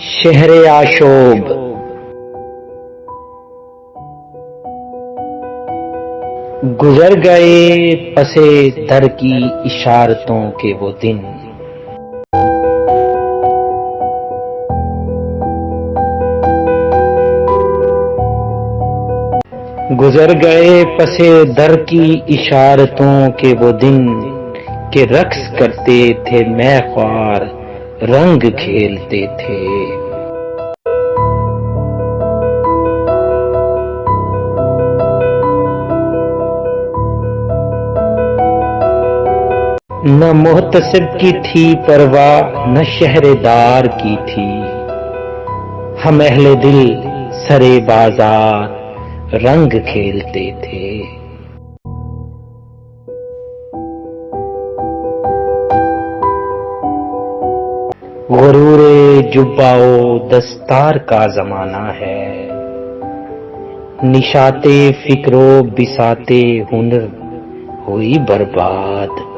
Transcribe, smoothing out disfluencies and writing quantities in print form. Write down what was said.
شہر آشوب گزر گئے پسے در کی اشارتوں کے وہ دن، گزر گئے پسے در کی اشارتوں کے وہ دن کہ رقص کرتے تھے مے خوار رنگ کھیلتے تھے۔ نہ محتسب کی تھی پرواہ نہ شہریدار کی تھی، ہم اہل دل سرے بازار رنگ کھیلتے تھے۔ غرور جبہ و دستار کا زمانہ ہے، نشاط فکر و بساط ہنر ہوئی برباد۔